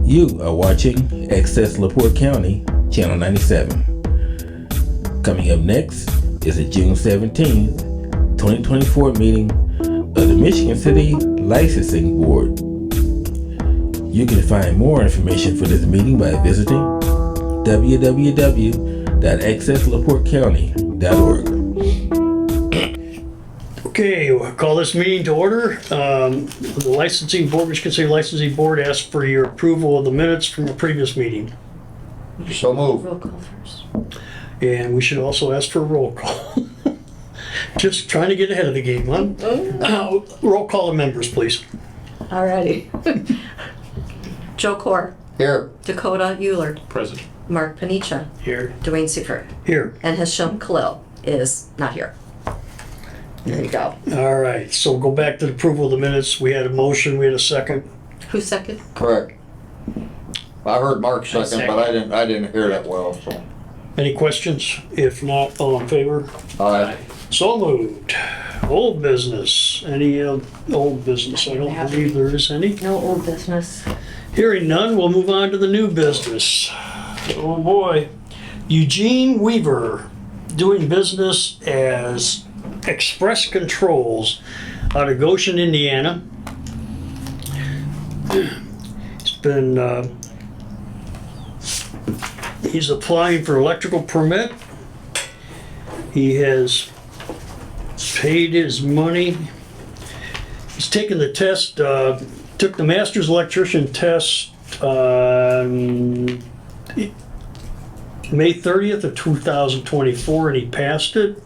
You are watching Access LaPorte County, Channel 97. Coming up next is the June 17th, 2024 meeting of the Michigan City Licensing Board. You can find more information for this meeting by visiting www.accesslaportecounty.org. Okay, we'll call this meeting to order. The Licensing Board, Michigan City Licensing Board asks for your approval of the minutes from the previous meeting. So move. Roll call first. And we should also ask for a roll call. Just trying to get ahead of the game, huh? Roll call the members, please. Alrighty. Joe Core, Here. Dakota Euler, Present. Mark Panicha, Here. Dwayne Seifert, Here. and Hisham Khalil is not here. There you go. All right, so we'll go back to the approval of the minutes. We had a motion, we had a second. Who's second? Correct. I heard Mark second, but I didn't hear that well, so. Any questions? If not, all in favor? Aye. So moved. Old business. Any old business? I don't believe there is any. No old business. Hearing none, we'll move on to the new business. Oh boy. Eugene Weaver, doing business as Express Controls out of Goshen, Indiana. He's applying for electrical permit. He has paid his money. He's taken the test, took the master's electrician test on May 30th of 2024, and he passed it.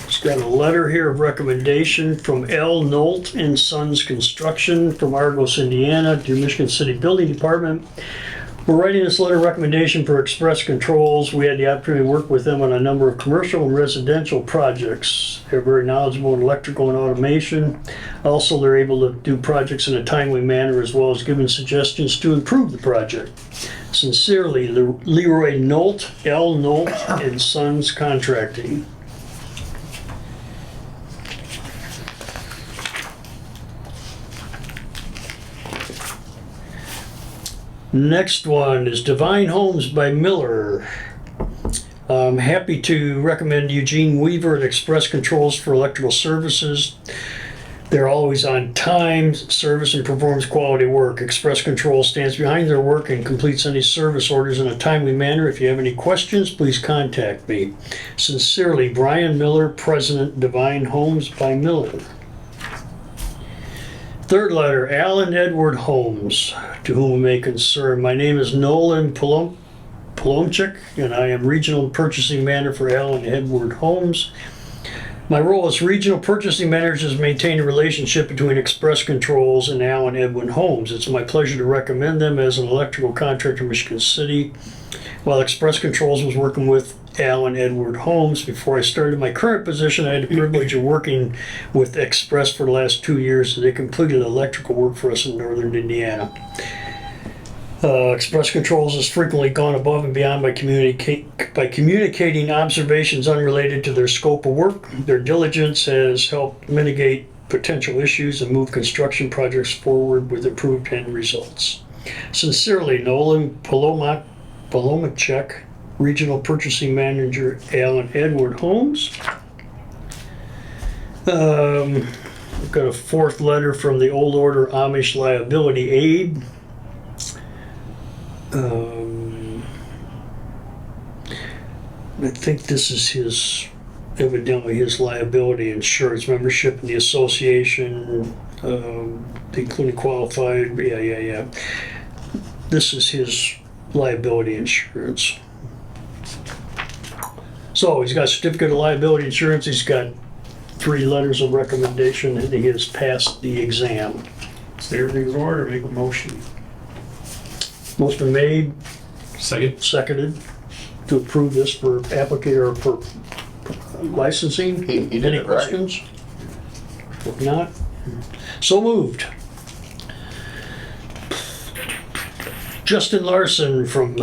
He's got a letter here of recommendation from L. Nolt and Sons Construction from Argos, Indiana, to Michigan City Building Department. We're writing this letter of recommendation for Express Controls. We had the opportunity to work with them on a number of commercial and residential projects. They're very knowledgeable in electrical and automation. Also, they're able to do projects in a timely manner as well as giving suggestions to improve the project. Sincerely, Leroy Nolt, L. Nolt and Sons Contracting. Next one is Divine Homes by Miller. I'm happy to recommend Eugene Weaver at Express Controls for electrical services. They're always on time, service, and performs quality work. Express Controls stands behind their work and completes any service orders in a timely manner. If you have any questions, please contact me. Sincerely, Brian Miller, President, Divine Homes by Miller. Third letter, Alan Edward Holmes, to whom it may concern. My name is Nolan Palomchik, and I am Regional Purchasing Manager for Alan Edward Holmes. My role as Regional Purchasing Manager is to maintain a relationship between Express Controls and Alan Edward Holmes. It's my pleasure to recommend them as an electrical contractor in Michigan City. While Express Controls was working with Alan Edward Holmes, before I started my current position, I had the privilege of working with Express for the last 2 years. They completed electrical work for us in northern Indiana. Express Controls has frequently gone above and beyond by communicating observations unrelated to their scope of work. Their diligence has helped mitigate potential issues and move construction projects forward with improved end results. Sincerely, Nolan Palomachek, Regional Purchasing Manager, Alan Edward Holmes. We've got a fourth letter from the Old Order Amish Liability Aid. I think this is evidently his liability insurance membership in the association, including qualified, yeah. This is his liability insurance. So he's got a certificate of liability insurance, he's got 3 letters of recommendation, and he has passed the exam. So everything's in order, make a motion. Motion made, Second. seconded to approve this for applicator or for licensing. He did Any it right. questions? If not, so moved. Justin Larson from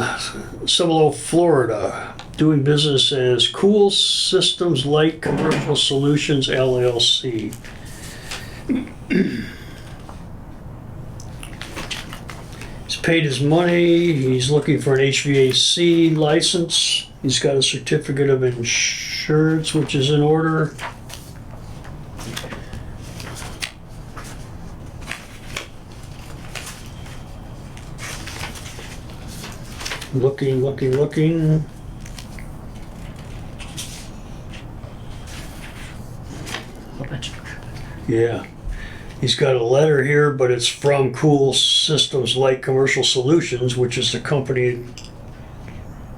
Cibolo, Florida, doing business as Cool Systems Light Commercial Solutions LLC. paid his money. He's looking for an HVAC license. He's got a certificate of insurance, which is in order. Looking. Yeah. He's got a letter here, but it's from Cool Systems Light Commercial Solutions, which is the company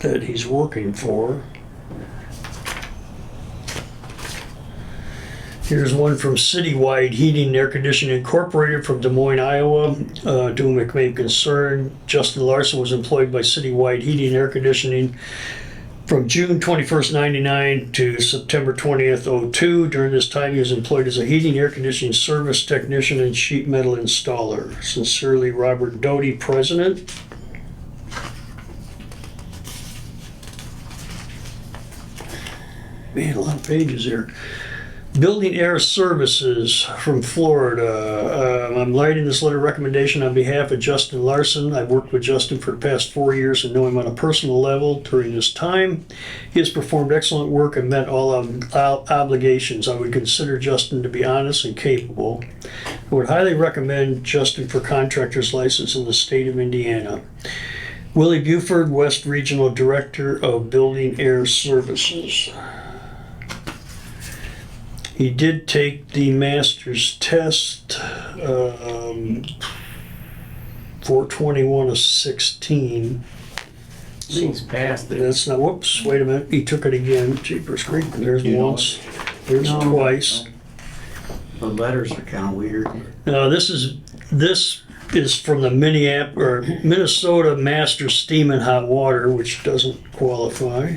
that he's working for. Here's one from Citywide Heating and Air Conditioning Incorporated from Des Moines, Iowa. To whom it may concern, Justin Larson was employed by Citywide Heating and Air Conditioning from June 21st, 99 to September 20th, 02. During this time, he was employed as a heating air conditioning service technician and sheet metal installer. Sincerely, Robert Doty, President. Man, a lot of pages here. Building Air Services from Florida. I'm writing this letter of recommendation on behalf of Justin Larson. I've worked with Justin for the past 4 years and know him on a personal level during this time. He has performed excellent work and met all obligations. I would consider Justin to be honest and capable. I would highly recommend Justin for contractor's license in the state of Indiana. Willie Buford, West Regional Director of Building Air Services. He did take the master's test, 421 of 16. He's passed it. That's not, whoops, wait a minute, he took it again, Jeepers Creek, there's once, there's No. twice. The letters are kind of weird. This is from the Minnesota Master Steam and Hot Water, which doesn't qualify.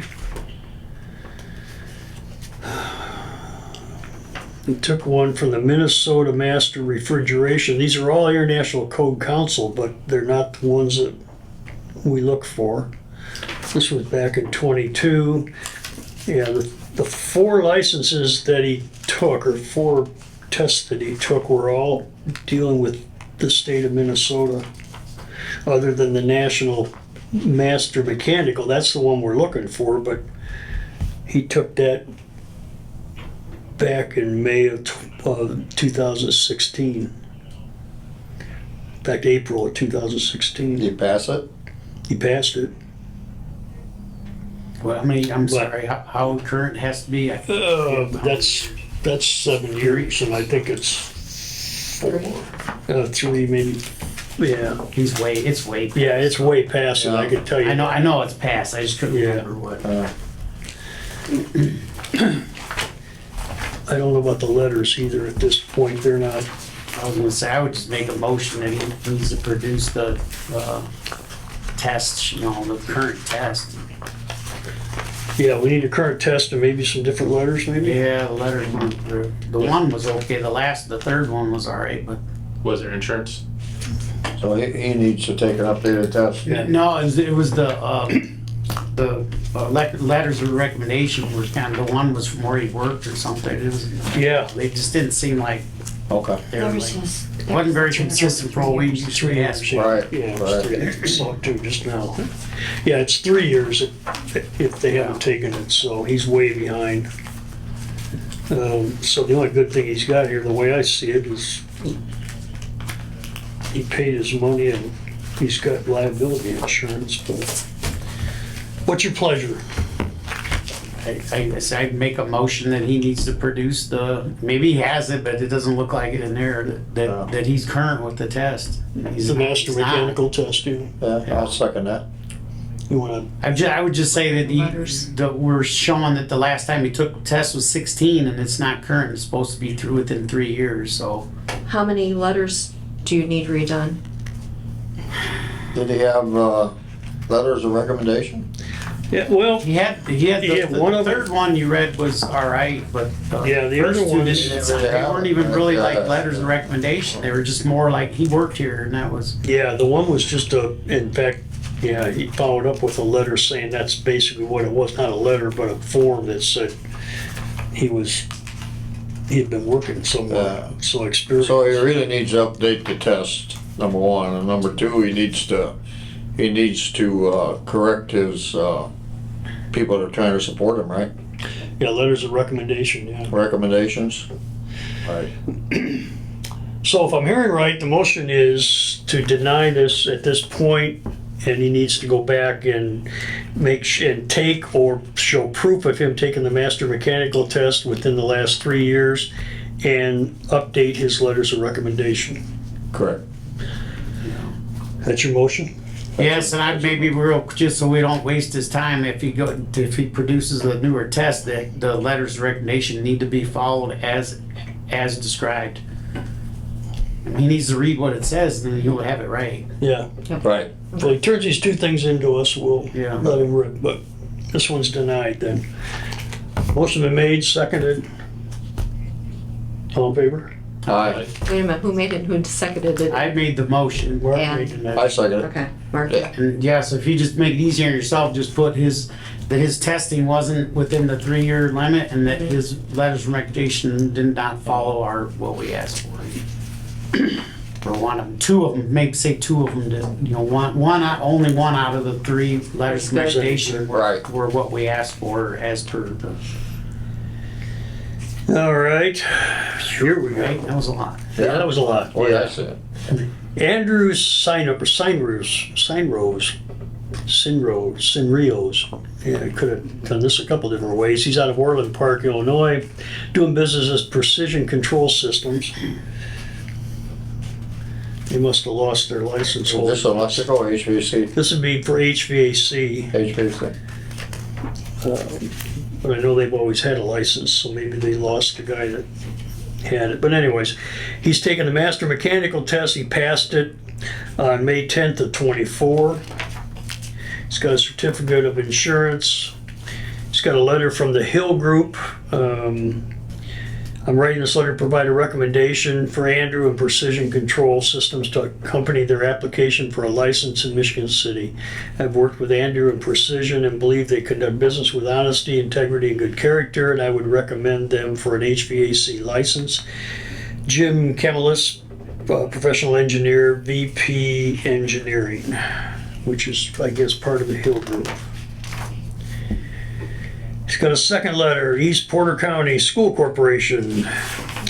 He took one from the Minnesota Master Refrigeration. These are all International Code Council, but they're not the ones that we look for. This was back in 22. Yeah, the 4 licenses that he took, or 4 tests that he took, were all dealing with the state of Minnesota. Other than the National Master Mechanical, that's the one we're looking for, but he took that back in May of 2016. In fact, April of 2016. Did you pass it? He passed it. Well, I mean, I'm sorry, how current has to be? That's 7 years, and I think it's 4, 3 maybe. Yeah, It's way. yeah, it's way past it. I can tell you. I know it's passed. I just couldn't Yeah. remember what. I don't know about the letters either at this point. They're not. I was gonna say, I would just make a motion that he needs to produce the tests, the current test. Yeah, we need a current test and maybe some different letters, maybe. Yeah, the letters weren't, the one was okay, the third one was all right, but. Was there insurance? So he needs to take an updated test. Yeah. No, it was the letters of recommendation were kind of, the one was from where he worked or something. It was, Yeah. they just didn't seem like Okay. they were like, wasn't very consistent for what we usually ask. Yeah. Right, Yeah, it's right. 3 years. I saw it too just now. Yeah, it's 3 years if they haven't taken it, so he's way behind. So the only good thing he's got here, the way I see it, is he paid his money and he's got liability insurance, but what's your pleasure? I'd make a motion that he needs to produce maybe he has it, but it doesn't look like it in there, that he's current with the test. It's the master he's not. mechanical test, you I'll second that. wanna, I would just say that Letters. we're showing that the last time he took the test was 16 and it's not current. It's supposed to be through within 3 years, so. How many letters do you need redone? Did he have letters of recommendation? yeah, well, He had Yeah, the one of them- third one you read was all right, but Yeah, the other first two ones- they weren't even really like letters of recommendation. They were just more like he worked here and that was. yeah, the one was just in fact, yeah, he followed up with a letter saying that's basically what it was, not a letter, but a form that said he had been working somewhere, Yeah. so experience. So he really needs to update the test. number one, and number two, he needs to correct his, people that are trying to support him, right? Yeah, letters of recommendation, yeah. Recommendations? Right. So if I'm hearing right, the motion is to deny this at this point, and he needs to go back and and take or show proof of him taking the master mechanical test within the last 3 years and update his letters of recommendation. Correct. That's your motion? Yes, and I'd maybe real, just so we don't waste his time, if he produces a newer test, the letters of recommendation need to be followed as described. He needs to read what it says, and then he'll have it right. Yeah. Right. Well, he turns these two things into us, we'll Yeah. let him rip, but this one's denied then. Motion been made, seconded. All in favor? Aye. Wait a minute, who made it, who seconded it? I made the motion. Mark Yeah. made the I motion. second it. Okay, Mark. Yeah. And yeah, so if you just make it easier on yourself, just put that his testing wasn't within the 3-year limit and that his letters of recommendation did not follow what we asked for. Or two of them, maybe say two of them, only one out of the 3 letters of recommendation Right. were what we asked for as per the, All right, here we go. right? That was a lot. Yeah, that was a lot. Boy, I said. Andrews Sinrios. Yeah, I could have done this a couple different ways. He's out of Orland Park, Illinois, doing business as Precision Control Systems. They must have lost their license Is this holder. electrical or HVAC? This would be for HVAC, HVAC. but I know they've always had a license, so maybe they lost the guy that had it. But anyways, he's taken the master mechanical test. He passed it on May 10th of 24. He's got a certificate of insurance. He's got a letter from the Hill Group. I'm writing this letter to provide a recommendation for Andrew and Precision Control Systems to accompany their application for a license in Michigan City. I've worked with Andrew and Precision and believe they conduct business with honesty, integrity, and good character, and I would recommend them for an HVAC license. Jim Kamilis, professional engineer, VP Engineering, which is, I guess, part of the Hill Group. He's got a second letter, East Porter County School Corporation.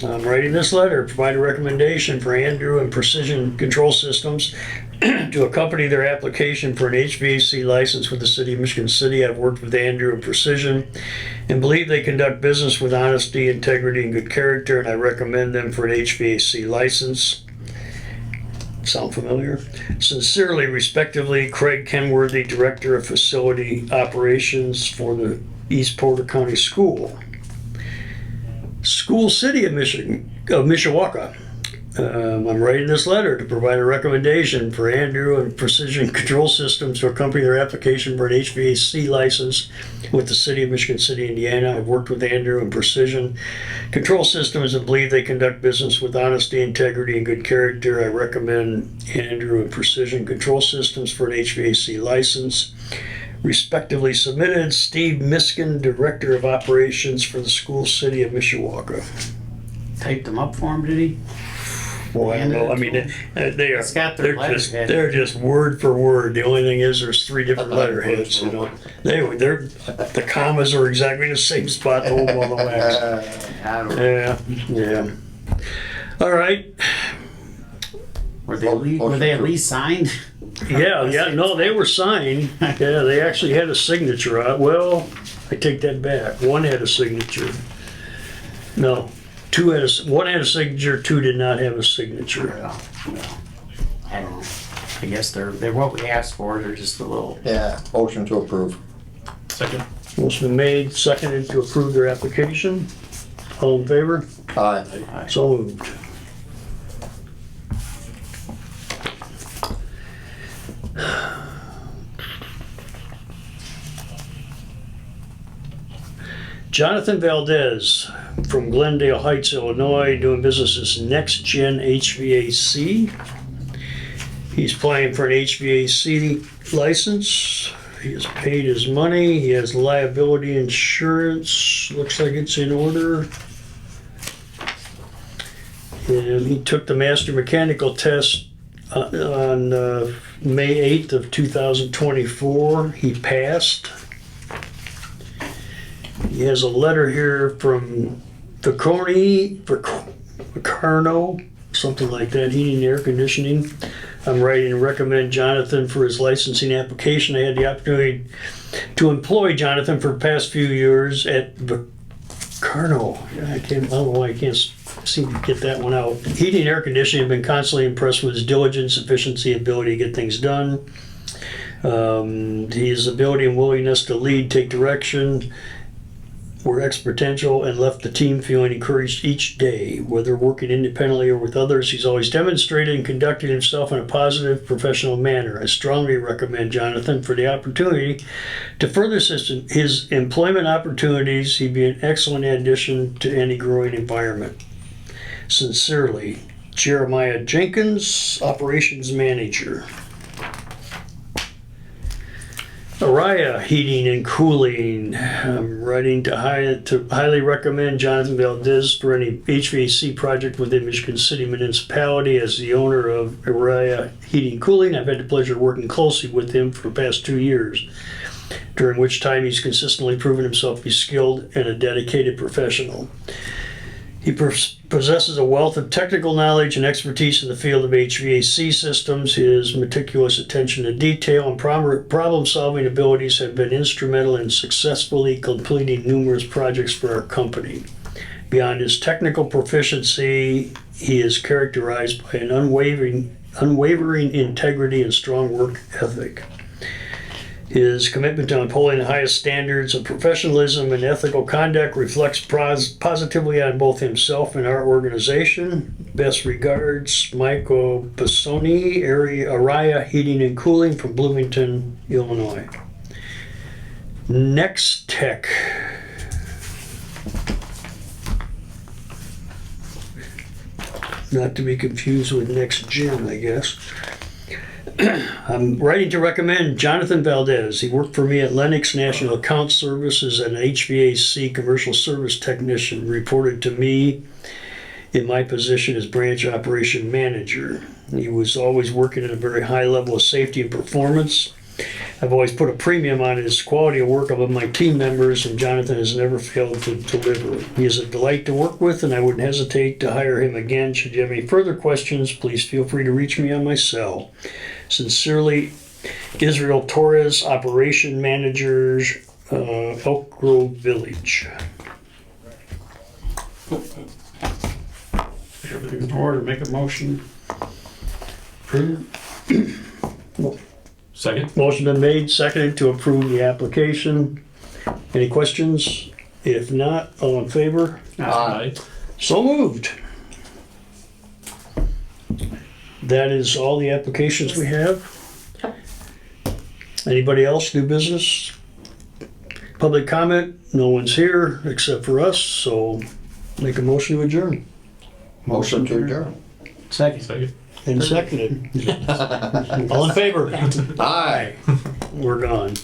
I'm writing this letter, provide a recommendation for Andrew and Precision Control Systems to accompany their application for an HVAC license with the City of Michigan City. I've worked with Andrew and Precision and believe they conduct business with honesty, integrity, and good character, and I recommend them for an HVAC license. Sound familiar? Sincerely, respectively, Craig Kenworthy, Director of Facility Operations for the East Porter County School. School City of Mishawaka. I'm writing this letter to provide a recommendation for Andrew and Precision Control Systems to accompany their application for an HVAC license with the City of Michigan City, Indiana. I've worked with Andrew and Precision Control Systems and believe they conduct business with honesty, integrity, and good character. I recommend Andrew and Precision Control Systems for an HVAC license. Respectively submitted, Steve Miskin, Director of Operations for the School City of Mishawaka. Typed them up for him, did he? Well, I don't know. I mean, they are. It's got their letterhead. They're just word for word. The only thing is, there's 3 different letterheads. You know, they're the commas are exactly the same spot. Hold on the wax. I don't know. Yeah. All right. Were they at least signed? Yeah. No, they were signed. Yeah, they actually had a signature on it. Well, I take that back. One had a signature. No. One had a signature, 2 did not have a signature. Well, I don't know. I guess they're what we asked for. They're just a little. Yeah, motion to approve. Second. Motion been made, seconded to approve their application. All in favor? Aye. So moved. Jonathan Valdez from Glendale Heights, Illinois, doing business as Next Gen HVAC. He's applying for an HVAC license. He has paid his money. He has liability insurance. Looks like it's in order. And he took the master mechanical test on May 8th of 2024. He passed. He has a letter here from Vicarno, something like that, heating and air conditioning. I'm writing to recommend Jonathan for his licensing application. I had the opportunity to employ Jonathan for the past few years at Vicarno. I don't know why I can't seem to get that one out. Heating and air conditioning, I've been constantly impressed with his diligence, efficiency, ability to get things done. His ability and willingness to lead, take direction were exponential and left the team feeling encouraged each day. Whether working independently or with others, he's always demonstrated and conducted himself in a positive, professional manner. I strongly recommend Jonathan for the opportunity to further his employment opportunities. He'd be an excellent addition to any growing environment. Sincerely, Jeremiah Jenkins, Operations Manager. Araya Heating and Cooling. I'm writing to highly recommend Jonathan Valdez for any HVAC project within Michigan City Municipality. As the owner of Araya Heating and Cooling, I've had the pleasure of working closely with him for the past 2 years, during which time he's consistently proven himself to be skilled and a dedicated professional. He possesses a wealth of technical knowledge and expertise in the field of HVAC systems. His meticulous attention to detail and problem-solving abilities have been instrumental in successfully completing numerous projects for our company. Beyond his technical proficiency, he is characterized by an unwavering integrity and strong work ethic. His commitment to upholding the highest standards of professionalism and ethical conduct reflects positively on both himself and our organization. Best regards, Michael Pisoni, Araya Heating and Cooling from Bloomington, Illinois. Next Tech. Not to be confused with Next Gen, I guess. I'm writing to recommend Jonathan Valdez. He worked for me at Lennox National Account Service as an HVAC commercial service technician, reported to me in my position as branch operation manager. He was always working at a very high level of safety and performance. I've always put a premium on his quality of work among my team members, and Jonathan has never failed to deliver. He is a delight to work with, and I wouldn't hesitate to hire him again. Should you have any further questions, please feel free to reach me on my cell. Sincerely, Israel Torres, Operation Manager, Elk Grove Village. Everything's in order, make a motion. Second? Motion been made, seconded to approve the application. Any questions? If not, all in favor? Aye. So moved. That is all the applications we have. Anybody else, new business? Public comment? No one's here except for us, so make a motion to adjourn. Motion to adjourn. Second. Second. And seconded. All in favor? Aye. We're gone.